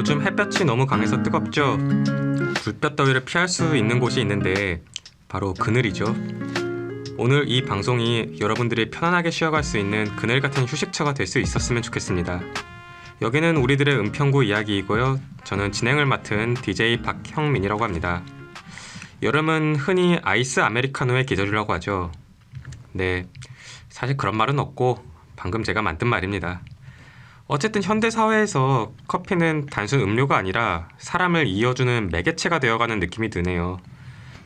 요즘 햇볕이 너무 강해서 뜨겁죠? 불볕 더위를 피할 수 있는 곳이 있는데 바로 그늘이죠. 오늘 이 방송이 여러분들이 편안하게 쉬어갈 수 있는 그늘 같은 휴식처가 될 수 있었으면 좋겠습니다. 여기는 우리들의 은평구 이야기이고요. 저는 진행을 맡은 DJ 박형민이라고 합니다. 여름은 흔히 아이스 아메리카노의 계절이라고 하죠. 네, 사실 그런 말은 없고 방금 제가 만든 말입니다. 어쨌든 현대 사회에서 커피는 단순 음료가 아니라 사람을 이어주는 매개체가 되어가는 느낌이 드네요.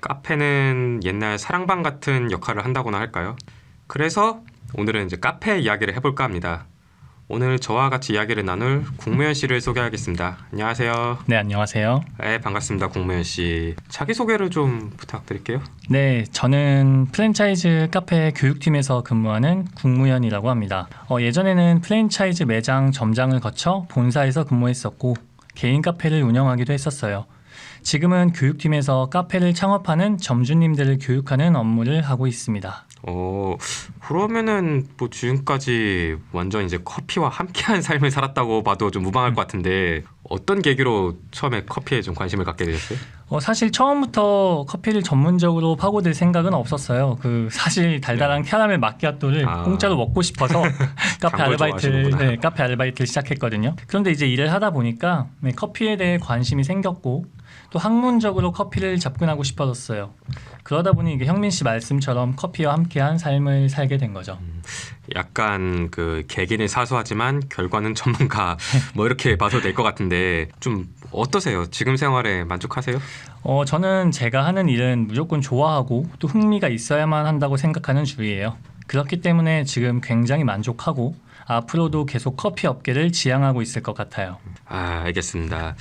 카페는 옛날 사랑방 같은 역할을 한다고나 할까요? 그래서 오늘은 이제 카페 이야기를 해볼까 합니다. 오늘 저와 같이 이야기를 나눌 국무현 씨를 소개하겠습니다. 안녕하세요. 네, 안녕하세요. 네, 반갑습니다. 국무현 씨. 자기소개를 좀 부탁드릴게요. 네, 저는 프랜차이즈 카페 교육팀에서 근무하는 국무현이라고 합니다. 예전에는 프랜차이즈 매장 점장을 거쳐 본사에서 근무했었고 개인 카페를 운영하기도 했었어요. 지금은 교육팀에서 카페를 창업하는 점주님들을 교육하는 업무를 하고 있습니다. 그러면은 뭐 지금까지 완전 이제 커피와 함께한 삶을 살았다고 봐도 좀 무방할 것 같은데 어떤 계기로 처음에 커피에 좀 관심을 갖게 되셨어요? 사실 처음부터 커피를 전문적으로 파고들 생각은 없었어요. 사실 달달한 캐러멜 마키아토를 공짜로 먹고 싶어서 카페 아르바이트를 시작했거든요. 그런데 이제 일을 하다 보니까 커피에 대해 관심이 생겼고 또 학문적으로 커피를 접근하고 싶어졌어요. 그러다 보니 이게 형민 씨 말씀처럼 커피와 함께한 삶을 살게 된 거죠. 약간 그 계기는 사소하지만 결과는 전문가 뭐 이렇게 봐도 될 것 같은데 좀 어떠세요? 지금 생활에 만족하세요? 저는 제가 하는 일은 무조건 좋아하고 또 흥미가 있어야만 한다고 생각하는 주의예요. 그렇기 때문에 지금 굉장히 만족하고 앞으로도 계속 커피 업계를 지향하고 있을 것 같아요. 알겠습니다.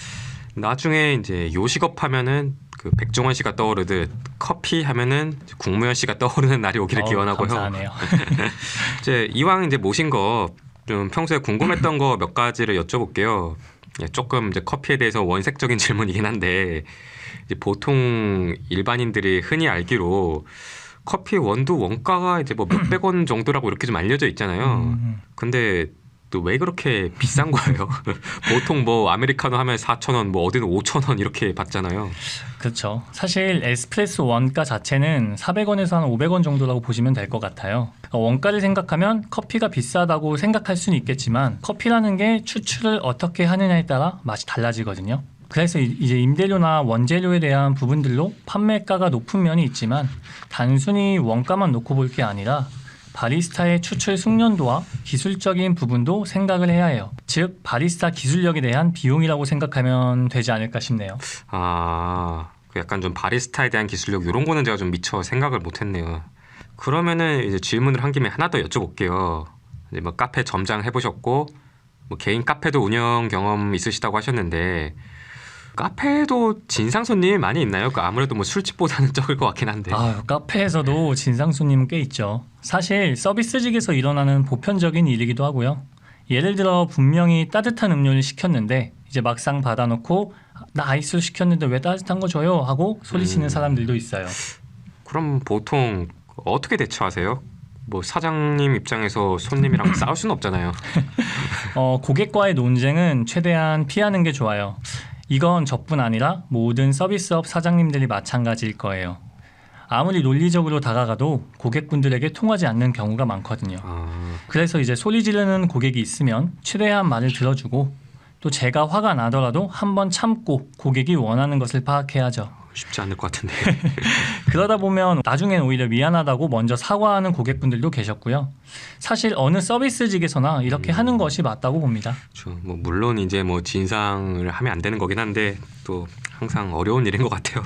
나중에 이제 요식업 하면은 그 백종원 씨가 떠오르듯 커피 하면은 국무현 씨가 떠오르는 날이 오기를 기원하고요. 감사하네요. 이제 이왕 이제 모신 거 좀 평소에 궁금했던 거 몇 가지를 여쭤볼게요. 조금 이제 커피에 대해서 원색적인 질문이긴 한데 이제 보통 일반인들이 흔히 알기로 커피 원두 원가가 이제 뭐 몇백 원 정도라고 이렇게 좀 알려져 있잖아요. 근데 또 왜 그렇게 비싼 거예요? 보통 뭐 아메리카노 하면 4,000원, 뭐 어디는 5,000원 이렇게 받잖아요. 그렇죠. 사실 에스프레소 원가 자체는 400원에서 한 500원 정도라고 보시면 될 것 같아요. 원가를 생각하면 커피가 비싸다고 생각할 수는 있겠지만 커피라는 게 추출을 어떻게 하느냐에 따라 맛이 달라지거든요. 그래서 이제 임대료나 원재료에 대한 부분들로 판매가가 높은 면이 있지만 단순히 원가만 놓고 볼 게 아니라 바리스타의 추출 숙련도와 기술적인 부분도 생각을 해야 해요. 즉 바리스타 기술력에 대한 비용이라고 생각하면 되지 않을까 싶네요. 약간 좀 바리스타에 대한 기술력 이런 거는 제가 좀 미처 생각을 못했네요. 그러면은 이제 질문을 한 김에 하나 더 여쭤볼게요. 이제 뭐 카페 점장 해보셨고 뭐 개인 카페도 운영 경험 있으시다고 하셨는데 카페에도 진상 손님이 많이 있나요? 아무래도 뭐 술집보다는 적을 것 같긴 한데. 카페에서도 진상 손님은 꽤 있죠. 사실 서비스직에서 일어나는 보편적인 일이기도 하고요. 예를 들어 분명히 따뜻한 음료를 시켰는데 이제 막상 받아놓고 나 아이스로 시켰는데 왜 따뜻한 거 줘요? 하고 소리치는 사람들도 있어요. 그럼 보통 어떻게 대처하세요? 뭐 사장님 입장에서 손님이랑 싸울 수는 없잖아요. 고객과의 논쟁은 최대한 피하는 게 좋아요. 이건 저뿐 아니라 모든 서비스업 사장님들이 마찬가지일 거예요. 아무리 논리적으로 다가가도 고객분들에게 통하지 않는 경우가 많거든요. 그래서 이제 소리 지르는 고객이 있으면 최대한 말을 들어주고 또 제가 화가 나더라도 한번 참고 고객이 원하는 것을 파악해야죠. 쉽지 않을 것 같은데. 그러다 보면 나중엔 오히려 미안하다고 먼저 사과하는 고객분들도 계셨고요. 사실 어느 서비스직에서나 이렇게 하는 것이 맞다고 봅니다. 그렇죠. 뭐 물론 이제 뭐 진상을 하면 안 되는 거긴 한데 또 항상 어려운 일인 것 같아요.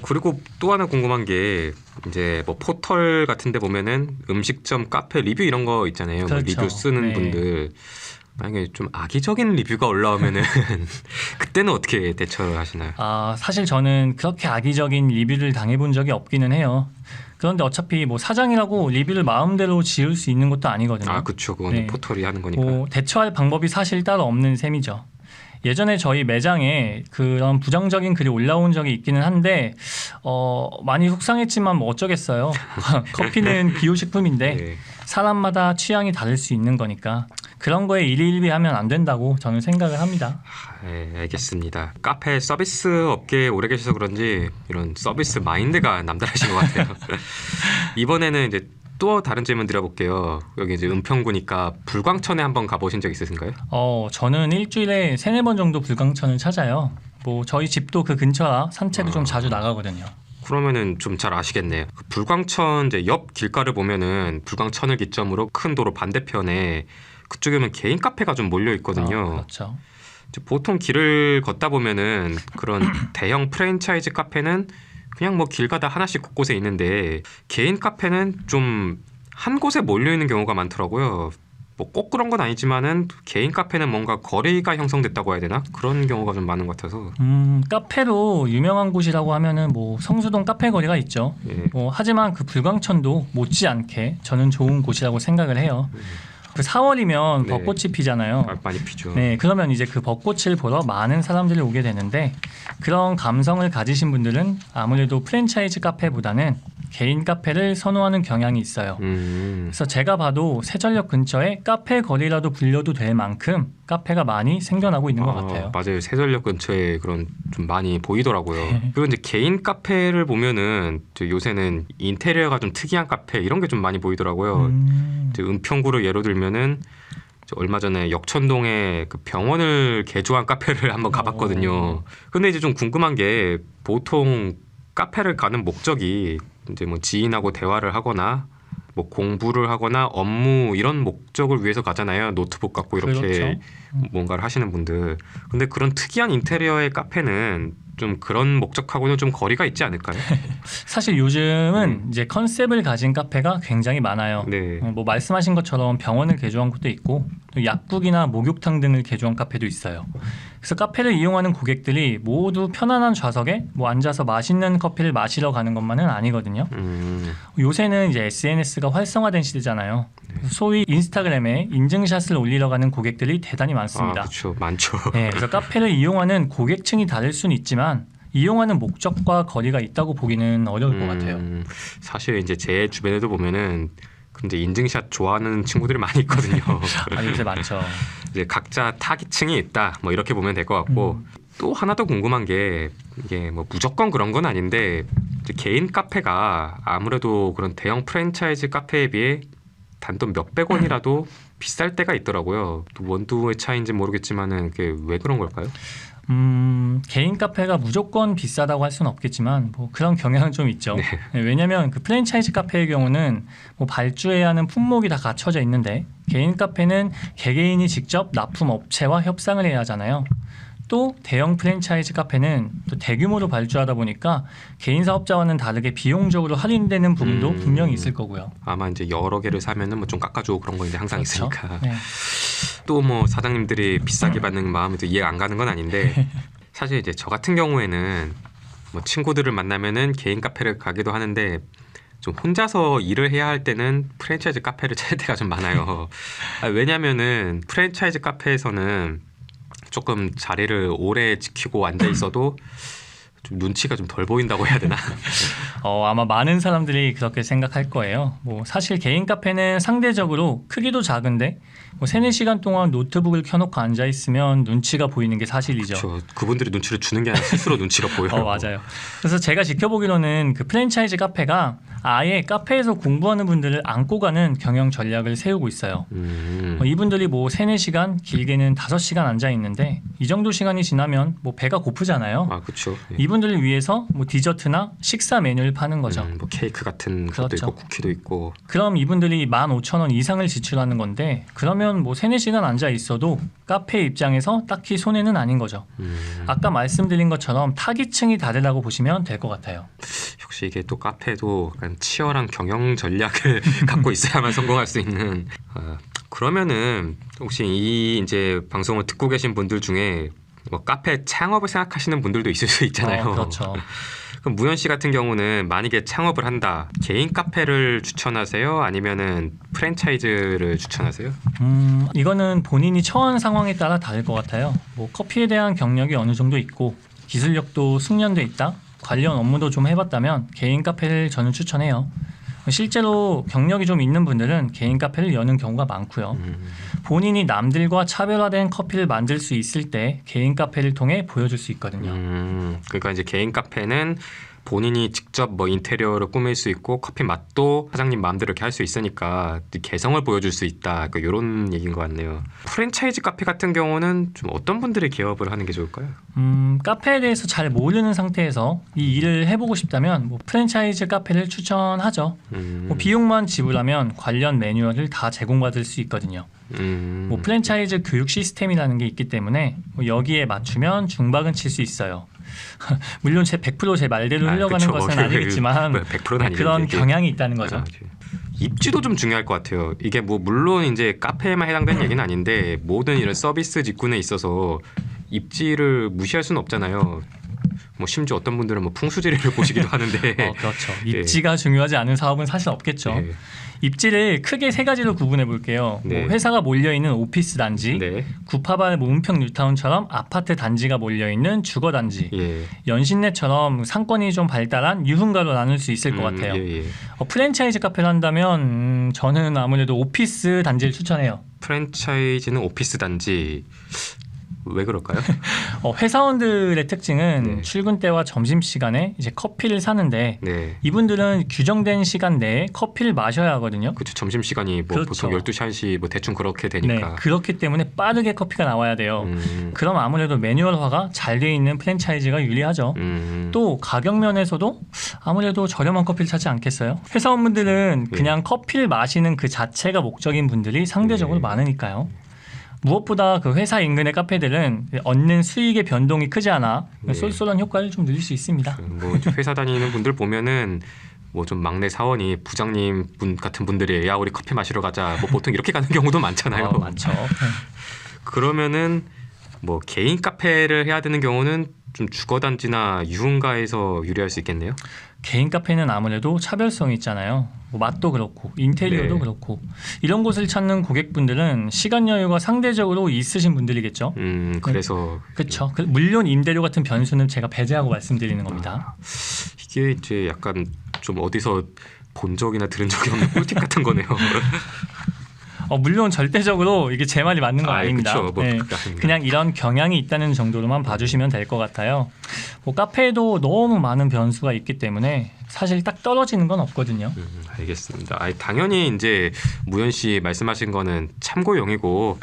그리고 또 하나 궁금한 게 이제 뭐 포털 같은 데 보면은 음식점, 카페 리뷰 이런 거 있잖아요. 그렇죠. 뭐 리뷰 쓰는 분들. 만약에 좀 악의적인 리뷰가 올라오면은 그때는 어떻게 대처를 하시나요? 사실 저는 그렇게 악의적인 리뷰를 당해본 적이 없기는 해요. 그런데 어차피 뭐 사장이라고 리뷰를 마음대로 지을 수 있는 것도 아니거든요. 그렇죠. 그건 포털이 하는 거니까. 대처할 방법이 사실 따로 없는 셈이죠. 예전에 저희 매장에 그런 부정적인 글이 올라온 적이 있기는 한데 많이 속상했지만 뭐 어쩌겠어요. 커피는 비효식품인데 네. 사람마다 취향이 다를 수 있는 거니까 그런 거에 일희일비하면 안 된다고 저는 생각을 합니다. 네, 알겠습니다. 카페 서비스 업계에 오래 계셔서 그런지 이런 서비스 마인드가 남다르신 것 같아요. 이번에는 이제 또 다른 질문 드려볼게요. 여기 이제 은평구니까 불광천에 한번 가보신 적 있으신가요? 저는 일주일에 3-4번 정도 불광천을 찾아요. 뭐 저희 집도 그 근처라 산책을 좀 자주 나가거든요. 그러면은 좀 잘 아시겠네요. 그 불광천 이제 옆 길가를 보면은 불광천을 기점으로 큰 도로 반대편에 그쪽에 보면 개인 카페가 좀 몰려 있거든요. 그렇죠. 이제 보통 길을 걷다 보면은 그런 대형 프랜차이즈 카페는 그냥 뭐 길 가다 하나씩 곳곳에 있는데 개인 카페는 좀 한 곳에 몰려 있는 경우가 많더라고요. 뭐 꼭 그런 건 아니지만은 개인 카페는 뭔가 거리가 형성됐다고 해야 되나? 그런 경우가 좀 많은 것 같아서. 카페로 유명한 곳이라고 하면은 뭐 성수동 카페 거리가 있죠. 예. 하지만 그 불광천도 못지않게 저는 좋은 곳이라고 생각을 해요. 그 4월이면 네. 벚꽃이 피잖아요. 많이 피죠. 네, 그러면 이제 그 벚꽃을 보러 많은 사람들이 오게 되는데 그런 감성을 가지신 분들은 아무래도 프랜차이즈 카페보다는 개인 카페를 선호하는 경향이 있어요. 그래서 제가 봐도 세전역 근처에 카페 거리라도 불려도 될 만큼 카페가 많이 생겨나고 있는 것 같아요. 맞아요. 세전역 근처에 그런 좀 많이 보이더라고요. 그리고 이제 개인 카페를 보면은 요새는 인테리어가 좀 특이한 카페 이런 게 좀 많이 보이더라고요. 이제 은평구로 예로 들면은 얼마 전에 역천동에 그 병원을 개조한 카페를 한번 가봤거든요. 근데 이제 좀 궁금한 게 보통 카페를 가는 목적이 이제 뭐 지인하고 대화를 하거나 뭐 공부를 하거나 업무 이런 목적을 위해서 가잖아요. 노트북 갖고 이렇게 그렇죠. 뭔가를 하시는 분들. 근데 그런 특이한 인테리어의 카페는 좀 그런 목적하고는 좀 거리가 있지 않을까요? 사실 요즘은 이제 컨셉을 가진 카페가 굉장히 많아요. 네. 뭐 말씀하신 것처럼 병원을 개조한 곳도 있고 또 약국이나 목욕탕 등을 개조한 카페도 있어요. 그래서 카페를 이용하는 고객들이 모두 편안한 좌석에 뭐 앉아서 맛있는 커피를 마시러 가는 것만은 아니거든요. 요새는 이제 SNS가 활성화된 시대잖아요. 소위 인스타그램에 인증샷을 올리러 가는 고객들이 대단히 많습니다. 그렇죠. 많죠. 네, 그래서 카페를 이용하는 고객층이 다를 수는 있지만 이용하는 목적과 거리가 있다고 보기는 어려울 것 같아요. 사실 이제 제 주변에도 보면은 근데 인증샷 좋아하는 친구들이 많이 있거든요. 요새 많죠. 이제 각자 타깃층이 있다. 뭐 이렇게 보면 될 것 같고 또 하나 더 궁금한 게 이게 뭐 무조건 그런 건 아닌데 이제 개인 카페가 아무래도 그런 대형 프랜차이즈 카페에 비해 단돈 몇백 원이라도 비쌀 때가 있더라고요. 또 원두의 차이인지 모르겠지만은 그게 왜 그런 걸까요? 개인 카페가 무조건 비싸다고 할 수는 없겠지만 뭐 그런 경향은 좀 있죠. 네. 네, 왜냐하면 그 프랜차이즈 카페의 경우는 뭐 발주해야 하는 품목이 다 갖춰져 있는데 개인 카페는 개개인이 직접 납품 업체와 협상을 해야 하잖아요. 또 대형 프랜차이즈 카페는 또 대규모로 발주하다 보니까 개인 사업자와는 다르게 비용적으로 할인되는 부분도 분명히 있을 거고요. 아마 이제 여러 개를 사면은 뭐 좀 깎아주고 그런 거 이제 항상 그렇죠? 있으니까. 네. 또 뭐 사장님들이 비싸게 받는 마음이 또 이해가 안 가는 건 아닌데 사실 이제 저 같은 경우에는 뭐 친구들을 만나면은 개인 카페를 가기도 하는데 좀 혼자서 일을 해야 할 때는 프랜차이즈 카페를 찾을 때가 좀 많아요. 왜냐면은 프랜차이즈 카페에서는 조금 자리를 오래 지키고 앉아 있어도 좀 눈치가 좀 덜 보인다고 해야 되나? 아마 많은 사람들이 그렇게 생각할 거예요. 뭐 사실 개인 카페는 상대적으로 크기도 작은데 뭐 3-4시간 동안 노트북을 켜놓고 앉아 있으면 눈치가 보이는 게 사실이죠. 그렇죠. 그분들이 눈치를 주는 게 아니라 스스로 눈치가 보여요. 맞아요. 그래서 제가 지켜보기로는 그 프랜차이즈 카페가 아예 카페에서 공부하는 분들을 안고 가는 경영 전략을 세우고 있어요. 이분들이 뭐 3-4시간 길게는 5시간 앉아 있는데 이 정도 시간이 지나면 뭐 배가 고프잖아요. 그렇죠. 이분들을 위해서 뭐 디저트나 식사 메뉴를 파는 거죠. 뭐 케이크 같은 것도 그렇죠. 있고 쿠키도 있고. 그럼 이분들이 15,000원 이상을 지출하는 건데 그러면 뭐 3-4시간 앉아 있어도 카페 입장에서 딱히 손해는 아닌 거죠. 아까 말씀드린 것처럼 타깃층이 다르다고 보시면 될 것 같아요. 역시 이게 또 카페도 약간 치열한 경영 전략을 갖고 있어야만 성공할 수 있는. 그러면은 혹시 이 이제 방송을 듣고 계신 분들 중에 뭐 카페 창업을 생각하시는 분들도 있을 수 있잖아요. 그렇죠. 그럼 무현 씨 같은 경우는 만약에 창업을 한다, 개인 카페를 추천하세요? 아니면은 프랜차이즈를 추천하세요? 이거는 본인이 처한 상황에 따라 다를 것 같아요. 뭐 커피에 대한 경력이 어느 정도 있고 기술력도 숙련돼 있다, 관련 업무도 좀 해봤다면 개인 카페를 저는 추천해요. 실제로 경력이 좀 있는 분들은 개인 카페를 여는 경우가 많고요. 본인이 남들과 차별화된 커피를 만들 수 있을 때 개인 카페를 통해 보여줄 수 있거든요. 그러니까 이제 개인 카페는 본인이 직접 뭐 인테리어를 꾸밀 수 있고 커피 맛도 사장님 마음대로 이렇게 할 수 있으니까 개성을 보여줄 수 있다. 그러니까 이런 얘기인 것 같네요. 프랜차이즈 카페 같은 경우는 좀 어떤 분들이 개업을 하는 게 좋을까요? 카페에 대해서 잘 모르는 상태에서 이 일을 해보고 싶다면 뭐 프랜차이즈 카페를 추천하죠. 뭐 비용만 지불하면 관련 매뉴얼을 다 제공받을 수 있거든요. 뭐 프랜차이즈 교육 시스템이라는 게 있기 때문에 뭐 여기에 맞추면 중박은 칠 수 있어요. 물론 100% 제 말대로 흘러가는 그쵸. 것은 아니겠지만 100%는 아니죠. 그런 이게. 경향이 있다는 거죠. 입지도 좀 중요할 것 같아요. 이게 뭐 물론 이제 카페에만 해당되는 얘기는 아닌데 모든 이런 서비스 직군에 있어서 입지를 무시할 수는 없잖아요. 뭐 심지어 어떤 분들은 뭐 풍수지리를 보시기도 하는데 그렇죠. 입지가 중요하지 않은 사업은 사실 없겠죠. 네. 입지를 크게 세 가지로 구분해 볼게요. 네. 뭐 회사가 몰려 있는 오피스 단지, 네. 구파발 문평 뉴타운처럼 아파트 단지가 몰려 있는 주거 단지, 예. 연신내처럼 상권이 좀 발달한 유흥가로 나눌 수 있을 것 같아요. 예. 프랜차이즈 카페를 한다면 저는 아무래도 오피스 단지를 추천해요. 프랜차이즈는 오피스 단지 왜 그럴까요? 회사원들의 특징은 네. 출근 때와 점심 시간에 이제 커피를 사는데 네. 이분들은 규정된 시간 내에 커피를 마셔야 하거든요. 그렇죠. 점심 시간이 뭐 그렇죠. 보통 12시 1시 뭐 대충 그렇게 네, 되니까. 그렇기 때문에 빠르게 커피가 나와야 돼요. 그럼 아무래도 매뉴얼화가 잘 돼 있는 프랜차이즈가 유리하죠. 또 가격 면에서도 아무래도 저렴한 커피를 찾지 않겠어요? 회사원분들은 그냥 커피를 마시는 그 자체가 목적인 분들이 상대적으로 많으니까요. 무엇보다 그 회사 인근의 카페들은 얻는 수익의 변동이 크지 않아 쏠쏠한 효과를 좀 누릴 수 있습니다. 뭐 회사 다니는 분들 보면은 뭐 좀 막내 사원이 부장님 분 같은 분들이 야 우리 커피 마시러 가자 뭐 보통 이렇게 가는 경우도 많잖아요. 많죠. 그러면은 뭐 개인 카페를 해야 되는 경우는 좀 주거단지나 유흥가에서 유리할 수 있겠네요. 개인 카페는 아무래도 차별성이 있잖아요. 뭐 맛도 그렇고 인테리어도 네. 그렇고 이런 곳을 찾는 고객분들은 시간 여유가 상대적으로 있으신 분들이겠죠. 그래서 그렇죠. 물론 임대료 같은 변수는 제가 배제하고 말씀드리는 겁니다. 이게 이제 약간 좀 어디서 본 적이나 들은 적이 없는 꿀팁 같은 거네요. 물론 절대적으로 이게 제 말이 맞는 건 아닙니다. 그쵸. 뭐 네. 그냥 이런 경향이 있다는 정도로만 봐주시면 될 것 같아요. 뭐 카페에도 너무 많은 변수가 있기 때문에 사실 딱 떨어지는 건 없거든요. 알겠습니다. 당연히 이제 무현 씨 말씀하신 거는 참고용이고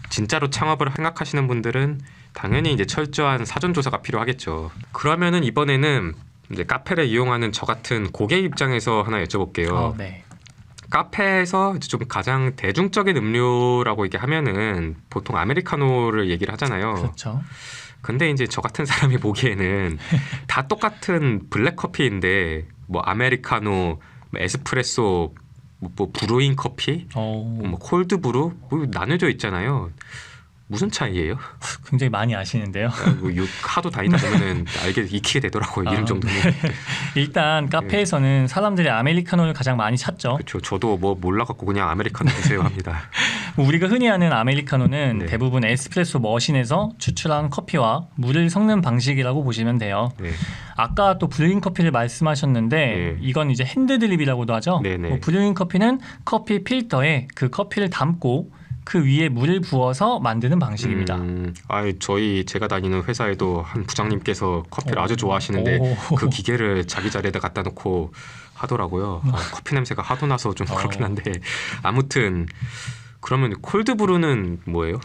진짜로 창업을 생각하시는 분들은 당연히 이제 철저한 사전 조사가 필요하겠죠. 그러면은 이번에는 이제 카페를 이용하는 저 같은 고객 입장에서 하나 여쭤볼게요. 네. 카페에서 이제 좀 가장 대중적인 음료라고 이게 하면은 보통 아메리카노를 얘기를 하잖아요. 그렇죠. 근데 이제 저 같은 사람이 보기에는 다 똑같은 블랙 커피인데 뭐 아메리카노, 뭐 에스프레소, 뭐 브루잉 커피, 뭐 콜드 브루 뭐 나눠져 있잖아요. 무슨 차이예요? 굉장히 많이 아시는데요. 뭐 하도 다니다 보면은 익히게 되더라고요. 이름 정도는. 일단 카페에서는 사람들이 아메리카노를 가장 많이 찾죠. 그렇죠. 저도 뭐 몰라갖고 그냥 아메리카노 드세요 합니다. 우리가 흔히 아는 아메리카노는 네. 대부분 에스프레소 머신에서 추출한 커피와 물을 섞는 방식이라고 보시면 돼요. 네. 아까 또 브루잉 커피를 말씀하셨는데 네. 이건 이제 핸드 드립이라고도 하죠. 네네. 뭐 브루잉 커피는 커피 필터에 그 커피를 담고 그 위에 물을 부어서 만드는 방식입니다. 제가 다니는 회사에도 한 부장님께서 커피를 아주 좋아하시는데 그 기계를 자기 자리에다 갖다 놓고 하더라고요. 커피 냄새가 하도 나서 좀 그렇긴 한데 아무튼 그러면 콜드 브루는 뭐예요?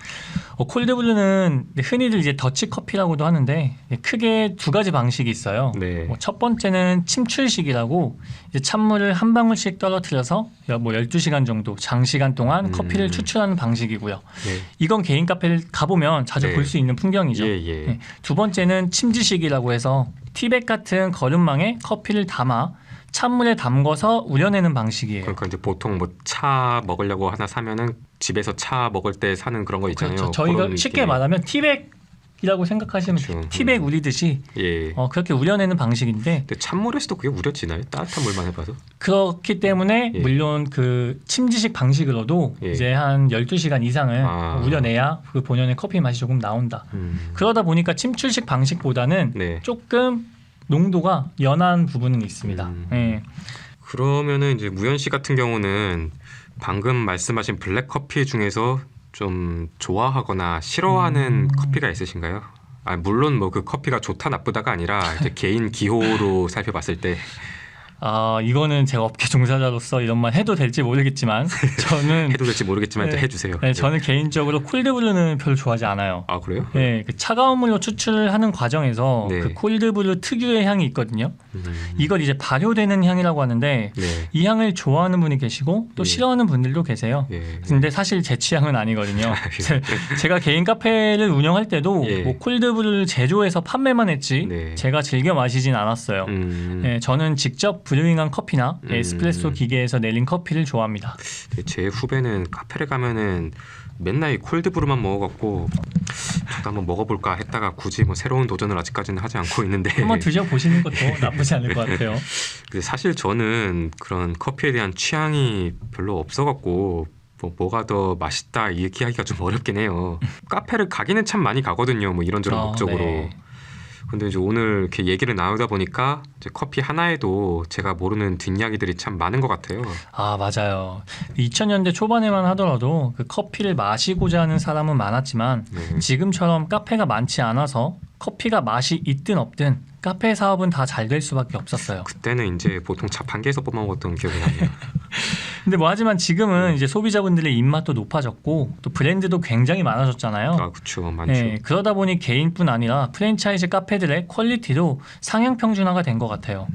콜드 브루는 흔히들 이제 더치 커피라고도 하는데 크게 두 가지 방식이 있어요. 네. 첫 번째는 침출식이라고 이제 찬물을 한 방울씩 떨어뜨려서 뭐 12시간 정도 장시간 동안 커피를 추출하는 방식이고요. 네. 이건 개인 카페를 가보면 자주 네. 볼 수 있는 풍경이죠. 예. 두 번째는 침지식이라고 해서 티백 같은 거름망에 커피를 담아 찬물에 담궈서 우려내는 방식이에요. 그러니까 이제 보통 뭐 차 먹으려고 하나 사면은 집에서 차 먹을 때 사는 그런 거 있잖아요. 그렇죠. 저희가 그런 쉽게 느낌의. 말하면 티백이 티백이라고 생각하시면 그렇죠. 티백 우리듯이 예. 그렇게 우려내는 방식인데 근데 찬물에서도 그게 우려지나요? 따뜻한 물만 해봐도? 그렇기 때문에 예. 물론 그 침지식 방식으로도 예. 이제 한 12시간 이상을 아. 우려내야 그 본연의 커피 맛이 조금 나온다. 그러다 보니까 침출식 방식보다는 네. 조금 농도가 연한 부분은 있습니다. 예. 그러면은 이제 무현 씨 같은 경우는 방금 말씀하신 블랙 커피 중에서 좀 좋아하거나 싫어하는 커피가 있으신가요? 아, 물론 뭐 그 커피가 좋다 나쁘다가 아니라 이제 개인 기호로 살펴봤을 때 이거는 제가 업계 종사자로서 이런 말 해도 될지 모르겠지만 저는 해도 될지 모르겠지만 네. 해주세요. 네, 저는 개인적으로 콜드브루는 별로 좋아하지 않아요. 아 그래요? 네, 그 차가운 물로 추출하는 과정에서 네. 그 콜드브루 특유의 향이 있거든요. 이걸 이제 발효되는 향이라고 하는데 네. 이 향을 좋아하는 분이 계시고 또 예. 싫어하는 분들도 계세요. 예. 근데 사실 제 취향은 아니거든요. 제가 개인 카페를 운영할 때도 예. 뭐 콜드브루를 제조해서 판매만 했지 네. 제가 즐겨 마시진 않았어요. 네, 저는 직접 브루잉한 커피나 에스프레소 기계에서 내린 커피를 좋아합니다. 제 후배는 카페를 가면은 맨날 이 콜드브루만 먹어갖고 저도 한번 먹어볼까 했다가 굳이 뭐 새로운 도전을 아직까지는 하지 않고 있는데 한번 드셔보시는 것도 나쁘지 않을 것 같아요. 근데 사실 저는 그런 커피에 대한 취향이 별로 없어갖고 뭐가 더 맛있다 얘기하기가 좀 어렵긴 해요. 카페를 가기는 참 많이 가거든요. 뭐 이런저런 목적으로. 네. 근데 이제 오늘 이렇게 얘기를 나누다 보니까 이제 커피 하나에도 제가 모르는 뒷이야기들이 참 많은 것 같아요. 아, 맞아요. 2000년대 초반에만 하더라도 그 커피를 마시고자 하는 사람은 많았지만 네. 지금처럼 카페가 많지 않아서 커피가 맛이 있든 없든 카페 사업은 다 잘 될 수밖에 없었어요. 그때는 이제 보통 자판기에서 뽑아먹었던 기억이 나네요. 근데 뭐 하지만 지금은 이제 소비자분들의 입맛도 높아졌고 또 브랜드도 굉장히 많아졌잖아요. 아 그렇죠, 많죠. 네, 그러다 보니 개인뿐 아니라 프랜차이즈 카페들의 퀄리티도 상향 평준화가 된 것 같아요.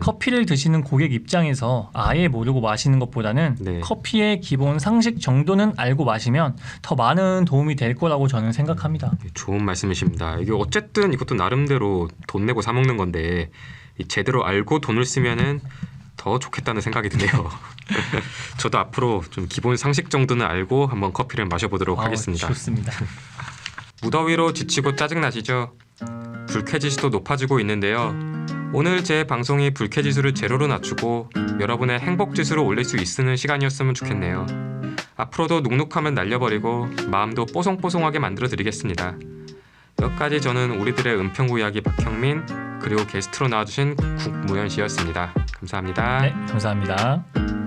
커피를 드시는 고객 입장에서 아예 모르고 마시는 것보다는 네. 커피의 기본 상식 정도는 알고 마시면 더 많은 도움이 될 거라고 저는 생각합니다. 좋은 말씀이십니다. 이게 어쨌든 이것도 나름대로 돈 내고 사 먹는 건데 이 제대로 알고 돈을 쓰면은 더 좋겠다는 생각이 드네요. 저도 앞으로 좀 기본 상식 정도는 알고 한번 커피를 마셔보도록 하겠습니다. 좋습니다. 무더위로 지치고 짜증나시죠? 불쾌지수도 높아지고 있는데요. 오늘 제 방송이 불쾌지수를 제로로 낮추고 여러분의 행복지수를 올릴 수 있는 시간이었으면 좋겠네요. 앞으로도 눅눅함은 날려버리고 마음도 뽀송뽀송하게 만들어드리겠습니다. 여기까지 저는 우리들의 은평구 이야기 박형민 그리고 게스트로 나와주신 국무현 씨였습니다. 감사합니다. 네, 감사합니다.